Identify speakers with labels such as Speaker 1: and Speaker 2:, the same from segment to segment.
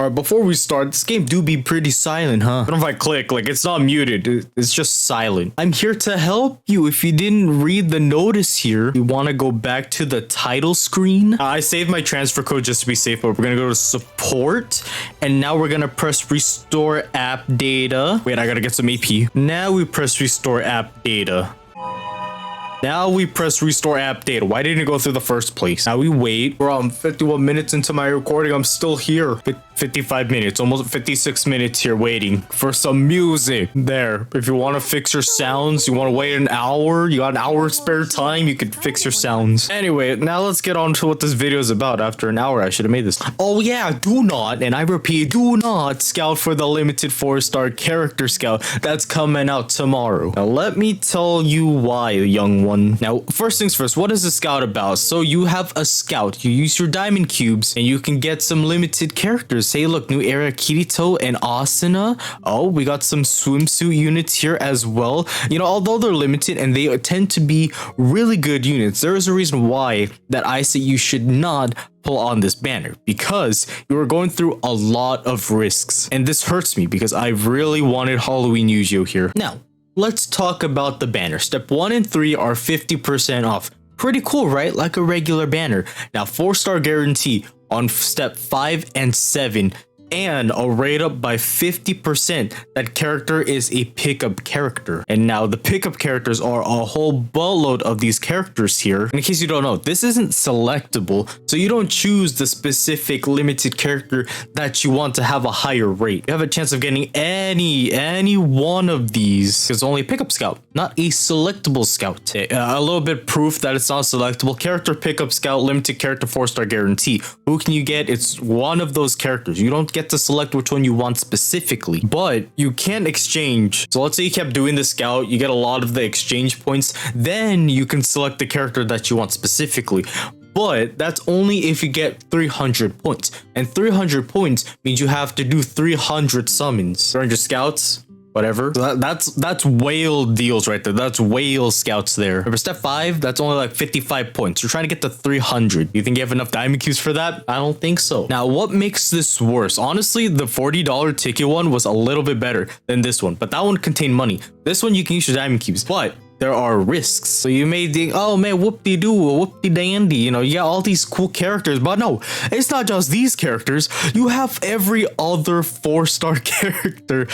Speaker 1: All right, before we start, this game do be pretty silent, huh? But if I click, like, it's not muted. It's just silent. I'm here to help you. If you didn't read the notice here, you want to go back to the title screen. I saved my transfer code just to be safe, but we're going to go to support. And now we're going to press restore app data. Wait, I got to get some AP. Now we press restore app data. Now we press restore app data. Why didn't it go through the first place? Now we wait. Bro, I'm 51 minutes into my recording. I'm still here. 55 minutes, almost 56 minutes here waiting for some music. There. If you want to fix your sounds, you want to wait an hour, you got an hour spare time, you could fix your sounds. Anyway, now let's get on to what this video is about. After an hour, I should have made this. Oh yeah, do not, and I repeat, do not scout for the limited 4-star character scout that's coming out tomorrow. Now let me tell you why, young one. Now, first things first, what is a scout about? So you have a scout, you use your diamond cubes, and you can get some limited characters. Hey, look, new era Kirito and Asuna. Oh, we got some swimsuit units here as well. You know, although they're limited and they tend to be really good units, there is a reason why that I say you should not pull on this banner, because you are going through a lot of risks. And this hurts me because I really wanted Halloween Yu-Gi-Oh here. Now, let's talk about the banner. Step 1 and 3 are 50% off. Pretty cool, right? Like a regular banner. Now, 4-star guarantee on step 5 and 7, and I'll rate up by 50%. That character is a pickup character. And now the pickup characters are a whole boatload of these characters here. In case you don't know, this isn't selectable, so you don't choose the specific limited character that you want to have a higher rate. You have a chance of getting any one of these. It's only a pickup scout, not a selectable scout. A little bit proof that it's not selectable. Character pickup scout, limited character 4-star guarantee. Who can you get? It's one of those characters. You don't get to select which one you want specifically, but you can exchange. So let's say you kept doing the scout, you get a lot of the exchange points, then you can select the character that you want specifically. But that's only if you get 300 points, and 300 points means you have to do 300 summons. 300 scouts, whatever. So that's whale deals right there. That's whale scouts there. Remember, step 5, that's only like 55 points. You're trying to get to 300. You think you have enough diamond cubes for that? I don't think so. Now, what makes this worse? Honestly, the $40 ticket one was a little bit better than this one, but that one contained money. This one, you can use your diamond cubes, but there are risks. So you may think, oh man, whoop-de-doo, whoop-de-dandy, you know, you got all these cool characters, but no, it's not just these characters. You have every other 4-star character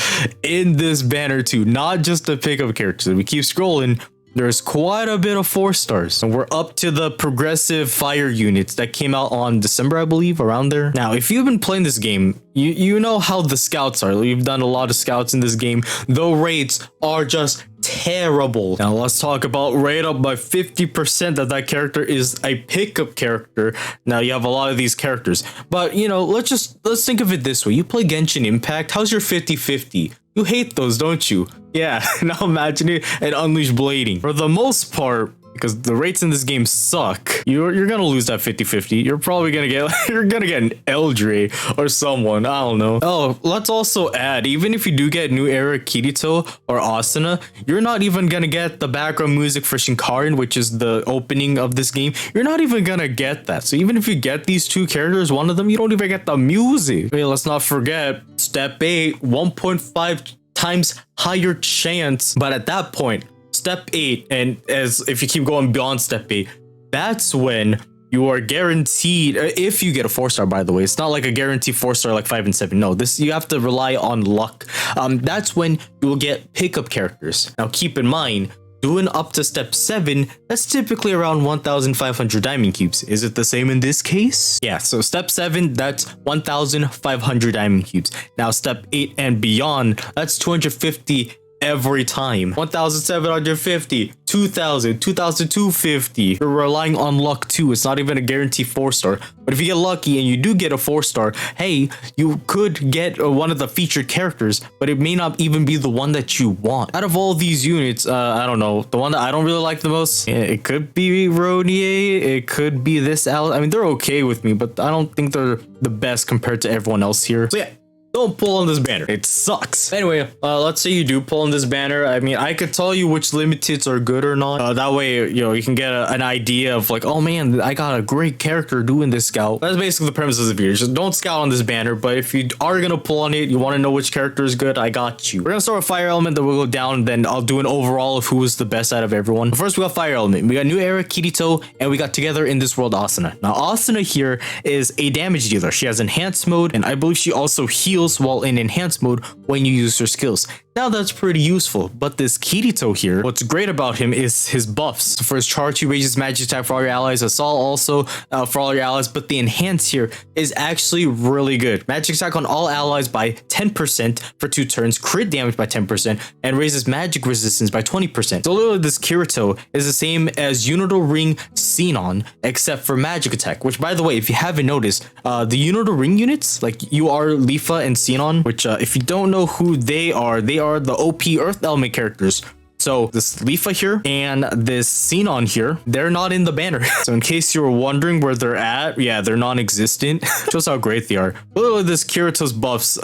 Speaker 1: in this banner too, not just the pickup characters. We keep scrolling. There's quite a bit of 4-stars, and we're up to the progressive fire units that came out on December, I believe, around there. Now, if you've been playing this game, you know how the scouts are. You've done a lot of scouts in this game. The rates are just terrible. Now let's talk about rate up by 50%. That character is a pickup character. Now you have a lot of these characters, but you know, let's think of it this way. You play Genshin Impact. How's your 50-50? You hate those, don't you? Yeah, now imagine it and Unleash Blading. For the most part, because the rates in this game suck, you're gonna lose that 50-50. You're probably gonna get an Eldre or someone, I don't know. Oh, let's also add, even if you do get new era Kirito or Asuna, you're not even gonna get the background music for Shinkarin, which is the opening of this game. You're not even gonna get that. So even if you get these two characters, one of them, you don't even get the music. Okay, let's not forget step 8, 1.5 times higher chance. But at that point, step 8, and as if you keep going beyond step 8, that's when you are guaranteed, if you get a 4-star, by the way. It's not like a guaranteed 4-star like 5 and 7. No, this, you have to rely on luck. That's when you will get pickup characters. Now keep in mind, doing up to step 7, that's typically around 1,500 diamond cubes. Is it the same in this case? Yeah, so step 7, that's 1,500 diamond cubes. Now step 8 and beyond, that's 250 every time. 1,750, 2,000, 2,250. You're relying on luck too. It's not even a guaranteed 4-star. But if you get lucky and you do get a 4-star, hey, you could get one of the featured characters, but it may not even be the one that you want. Out of all these units, I don't know, the one that I don't really like the most, it could be Rodier, it could be this Alice. I mean, they're okay with me, but I don't think they're the best compared to everyone else here. So yeah, don't pull on this banner. It sucks. Anyway, let's say you do pull on this banner. I mean, I could tell you which limiteds are good or not. That way, you can get an idea of like, oh man, I got a great character doing this scout. That's basically the premise of the video. Just don't scout on this banner. But if you are gonna pull on it, you want to know which character is good, I got you. We're gonna start with Fire Element, then we'll go down, then I'll do an overall of who was the best out of everyone. But first, we got Fire Element. We got New Era, Kirito, and we got Together in This World, Asuna. Now, Asuna here is a damage dealer. She has enhanced mode, and I believe she also heals while in enhanced mode when you use her skills. Now that's pretty useful, but this Kirito here, what's great about him is his buffs. So for his charge, he raises magic attack for all your allies, assault also for all your allies, but the enhance here is actually really good. Magic attack on all allies by 10% for 2 turns, crit damage by 10%, and raises magic resistance by 20%. So literally this Kirito is the same as Unital Ring Xenon, except for magic attack, which by the way, if you haven't noticed, the Unital Ring units, like UR, Leafa, and Xenon, which if you don't know who they are the OP Earth Element characters. So this Leafa here and this Xenon here, they're not in the banner. So in case you were wondering where they're at, yeah, they're non-existent. Shows how great they are. Literally this Kirito's buffs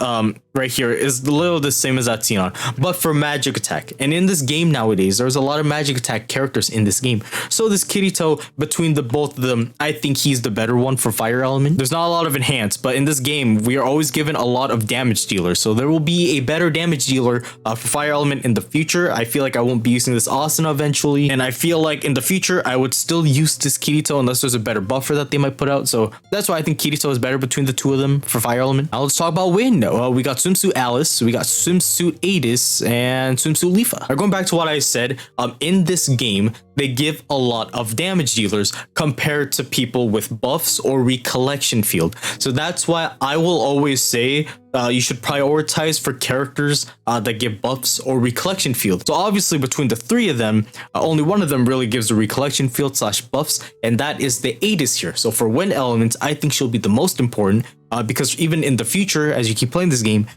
Speaker 1: right here is literally the same as that Xenon, but for magic attack. And in this game nowadays, there's a lot of magic attack characters in this game. So this Kirito, between the both of them, I think he's the better one for Fire Element. There's not a lot of enhance, but in this game, we are always given a lot of damage dealers. So there will be a better damage dealer for Fire Element in the future. I feel like I won't be using this Asuna eventually, and I feel like in the future I would still use this Kirito unless there's a better buffer that they might put out. So that's why I think Kirito is better between the two of them for Fire Element. Now let's talk about Wind. We got Swimsuit Alice, we got Swimsuit Adis, and Swimsuit Leafa. Now going back to what I said, in this game they give a lot of damage dealers compared to people with buffs or recollection field. So that's why I will always say you should prioritize for characters that give buffs or recollection field. So obviously between the 3 of them, only one of them really gives a recollection field / buffs, and that is the Adis here. So for Wind Elements, I think she'll be the most important because even in the future, as you keep playing this game,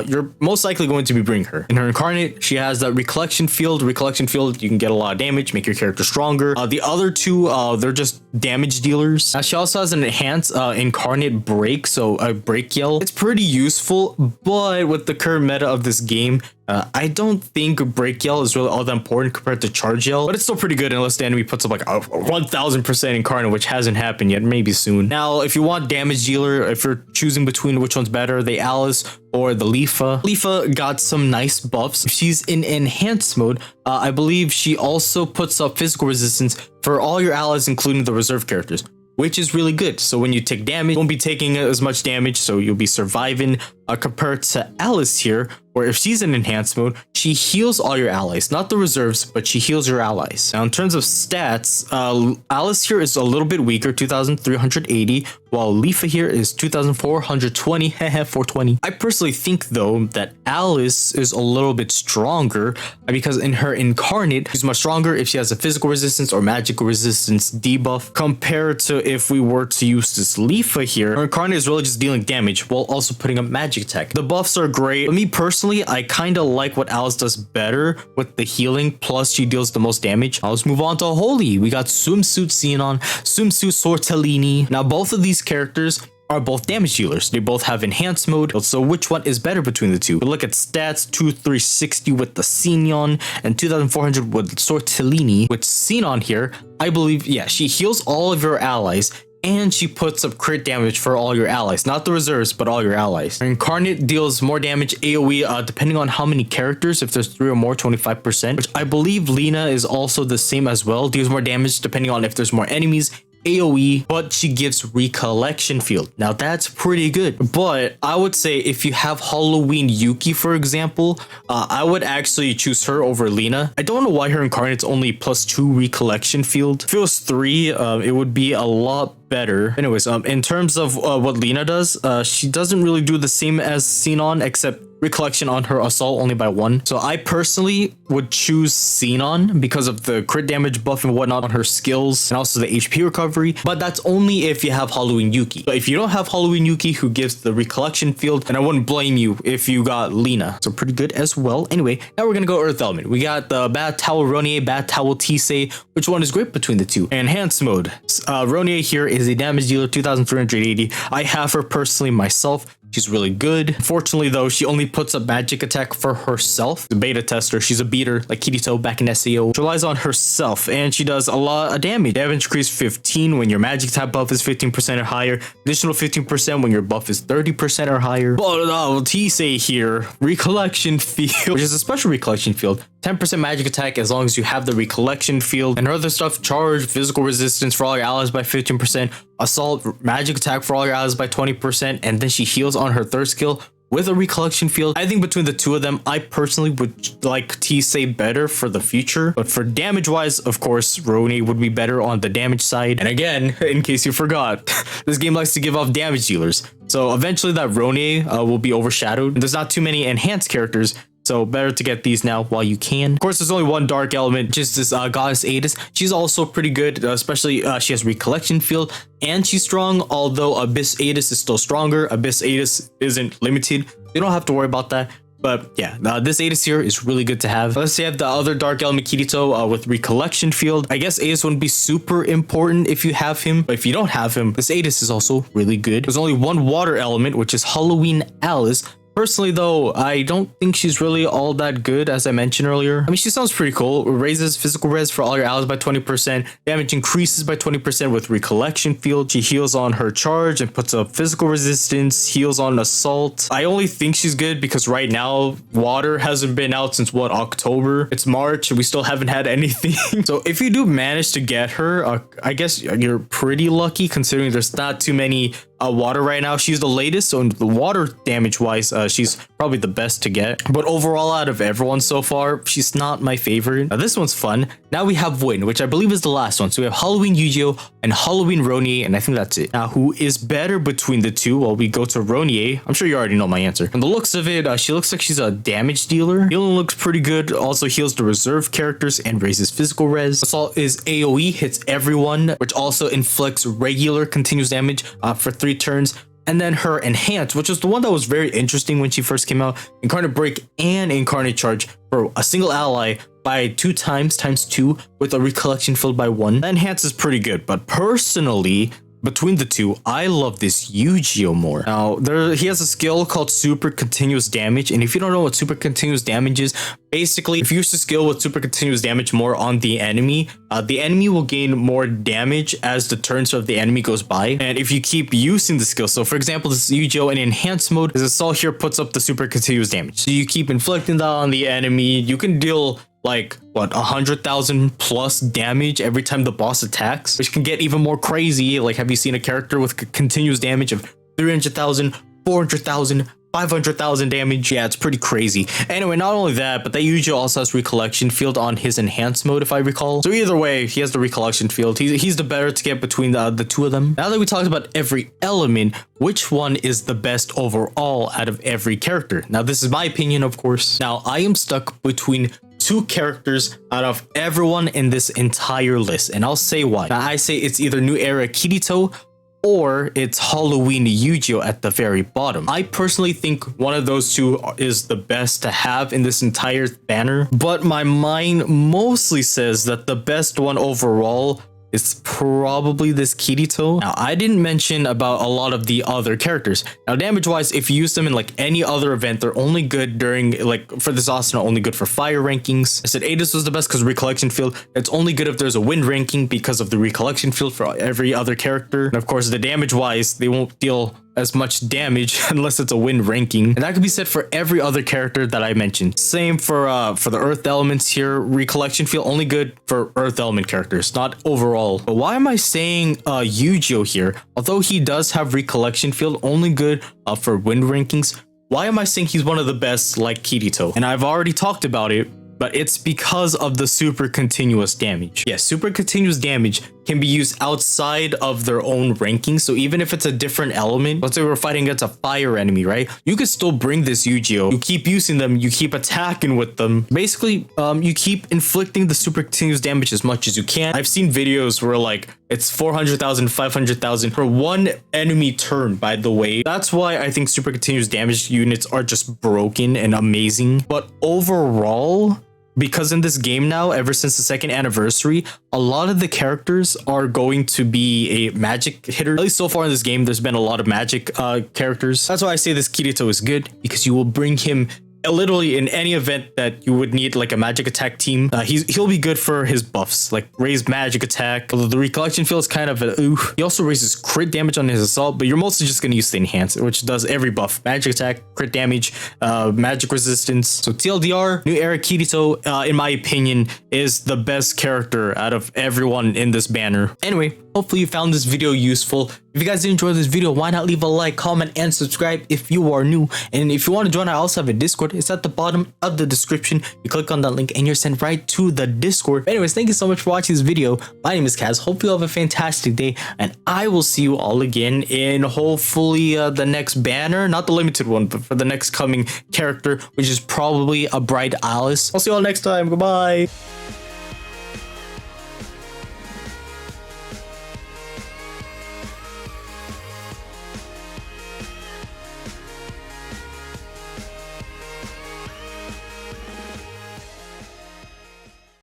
Speaker 1: you're most likely going to be bringing her. In her incarnate, she has that recollection field. Recollection field, you can get a lot of damage, make your character stronger. The other 2, they're just damage dealers. She also has an enhanced incarnate break, so a break yell. It's pretty useful, but with the current meta of this game, I don't think break yell is really all that important compared to charge yell, but it's still pretty good unless the enemy puts up like a 1000% incarnate, which hasn't happened yet, maybe soon. Now, if you want damage dealer, if you're choosing between which one's better, the Alice or the Leafa. Leafa got some nice buffs. If she's in enhanced mode, I believe she also puts up physical resistance for all your allies, including the reserve characters, which is really good. So when you take damage, you won't be taking as much damage, so you'll be surviving compared to Alice here, where if she's in enhanced mode, she heals all your allies, not the reserves, but she heals your allies. Now in terms of stats, Alice here is a little bit weaker, 2380, while Leafa here is 2420, 420. I personally think though that Alice is a little bit stronger because in her incarnate, she's much stronger if she has a physical resistance or magical resistance debuff compared to if we were to use this Leafa here. Her incarnate is really just dealing damage while also putting up magic attack. The buffs are great, but me personally, I kind of like what Alice does better with the healing, plus she deals the most damage. Now let's move on to Holy. We got Swimsuit Xenon, Swimsuit Sortellini. Now both of these characters are both damage dealers. They both have enhanced mode. So which one is better between the two? We look at stats, 2360 with the Xenon and 2400 with Sortellini. With Xenon here, I believe, yeah, she heals all of your allies and she puts up crit damage for all your allies, not the reserves, but all your allies. Her incarnate deals more damage AoE depending on how many characters. If there's 3 or more, 25%, which I believe Lena is also the same as well. Deals more damage depending on if there's more enemies. AoE, but she gives recollection field. Now that's pretty good, but I would say if you have Halloween Yuki, for example, I would actually choose her over Lena. I don't know why her incarnate's only +2 recollection field. If it was 3, it would be a lot better. Anyways, in terms of what Lena does, she doesn't really do the same as Xenon, except recollection on her assault only by 1. So I personally would choose Xenon because of the crit damage buff and whatnot on her skills and also the HP recovery, but that's only if you have Halloween Yuki. But if you don't have Halloween Yuki who gives the recollection field, then I wouldn't blame you if you got Lena. So pretty good as well. Anyway, now we're gonna go Earth Element. We got the Bat Towel Ronie, Bat Towel Tisei. Which one is great between the two? Enhanced mode. Ronie here is a damage dealer, 2380. I have her personally myself. She's really good. Unfortunately, though, she only puts up magic attack for herself. The beta tester, she's a beater like Kirito back in SAO. She relies on herself, and she does a lot of damage. Damage increase 15 when your magic attack buff is 15% or higher. Additional 15% when your buff is 30% or higher. But Tisei here, Recollection Field, which is a special Recollection Field. 10% magic attack as long as you have the Recollection Field. And her other stuff, charge, physical resistance for all your allies by 15%, assault, magic attack for all your allies by 20%, and then she heals on her third skill with a Recollection Field. I think between the two of them, I personally would like Tisei better for the future. But for damage wise, of course, Roni would be better on the damage side. And again, in case you forgot, this game likes to give off damage dealers. So eventually that Roni will be overshadowed. And there's not too many enhanced characters, so better to get these now while you can. Of course, there's only one dark element, just this Goddess Atis. She's also pretty good, especially she has Recollection Field and she's strong, although Abyss Atis is still stronger. Abyss Atis isn't limited. You don't have to worry about that. But yeah, this Atis here is really good to have. Let's say I have the other dark element Kirito with Recollection Field. I guess Atis wouldn't be super important if you have him, but if you don't have him, this Atis is also really good. There's only one water element, which is Halloween Alice. Personally, though, I don't think she's really all that good, as I mentioned earlier. I mean, she sounds pretty cool. It raises physical res for all your allies by 20%. Damage increases by 20% with Recollection Field. She heals on her charge and puts up physical resistance, heals on assault. I only think she's good because right now, water hasn't been out since, what, October? It's March and we still haven't had anything. So if you do manage to get her, I guess you're pretty lucky considering there's not too many water right now. She's the latest, so the water damage wise, she's probably the best to get. But overall, out of everyone so far, she's not my favorite. Now, this one's fun. Now we have Wind, which I believe is the last one. So we have Halloween Yu-Gi-Oh! And Halloween Ronier, and I think that's it. Now, who is better between the two? Well, we go to Ronier. I'm sure you already know my answer. From the looks of it, she looks like she's a damage dealer. Healing looks pretty good. Also heals the reserve characters and raises physical res. Assault is AoE, hits everyone, which also inflicts regular continuous damage for 3 turns. And then her Enhance, which is the one that was very interesting when she first came out. Incarnate Break and Incarnate Charge for a single ally by 2 times, times 2, with a Recollection Field by 1. That Enhance is pretty good, but personally, between the two, I love this Yu-Gi-Oh more. Now, he has a skill called Super Continuous Damage, and if you don't know what Super Continuous Damage is, basically, if you use the skill with Super Continuous Damage more on the enemy will gain more damage as the turns of the enemy goes by. And if you keep using the skill, so for example, this Yu-Gi-Oh in Enhanced mode, this assault here puts up the Super Continuous Damage. So you keep inflicting that on the enemy, you can deal like what 100,000 plus damage every time the boss attacks, which can get even more crazy. Like, have you seen a character with continuous damage of 300,000, 400,000, 500,000 damage? Yeah, it's pretty crazy. Anyway, not only that, but that Yu-Gi-Oh also has Recollection Field on his Enhanced mode, if I recall. So either way, he has the Recollection Field. He's the better to get between the two of them. Now that we talked about every element, which one is the best overall out of every character? Now, this is my opinion, of course. Now, I am stuck between 2 characters out of everyone in this entire list, and I'll say why. Now, I say it's either New Era Kirito or it's Halloween Yu-Gi-Oh at the very bottom. I personally think one of those two is the best to have in this entire banner, but my mind mostly says that the best one overall is probably this Kirito. Now, I didn't mention about a lot of the other characters. Now, damage-wise, if you use them in like any other event, they're only good during, like, for this Asuna, only good for fire rankings. I said Atis was the best because Recollection Field. It's only good if there's a Wind ranking because of the Recollection Field for every other character. And of course, the damage-wise, they won't deal as much damage unless it's a Wind ranking, and that could be said for every other character that I mentioned. Same for the Earth elements here. Recollection Field only good for Earth element characters, not overall. But why am I saying Yu-Gi-Oh here? Although he does have Recollection Field, only good for Wind rankings. Why am I saying he's one of the best like Kirito? And I've already talked about it, but it's because of the Super Continuous Damage. Yes, Super Continuous Damage can be used outside of their own ranking. So even if it's a different element, let's say we're fighting against a fire enemy, right? You could still bring this Yu-Gi-Oh. You keep using them, you keep attacking with them. Basically, you keep inflicting the Super Continuous Damage as much as you can. I've seen videos where like it's 400,000, 500,000 for one enemy turn, by the way. That's why I think Super Continuous Damage units are just broken and amazing. But overall, because in this game now, ever since the second anniversary, a lot of the characters are going to be a magic hitter. At least so far in this game, there's been a lot of magic characters. That's why I say this Kirito is good, because you will bring him literally in any event that you would need like a magic attack team. He'll be good for his buffs, like raised magic attack. Although the recollection feels kind of a ooh. He also raises crit damage on his assault, but you're mostly just going to use the enhancer, which does every buff: magic attack, crit damage, magic resistance. So TLDR, New Era Kirito, in my opinion, is the best character out of everyone in this banner. Anyway, hopefully you found this video useful. If you guys did enjoy this video, why not leave a like, comment, and subscribe if you are new. And if you want to join, I also have a Discord. It's at the bottom of the description. You click on that link and you're sent right to the Discord. But anyways, thank you so much for watching this video. My name is Kaz. Hope you have a fantastic day, and I will see you all again in hopefully the next banner, not the limited one, but for the next coming character, which is probably a Bright Alice. I'll see you all next time. Goodbye.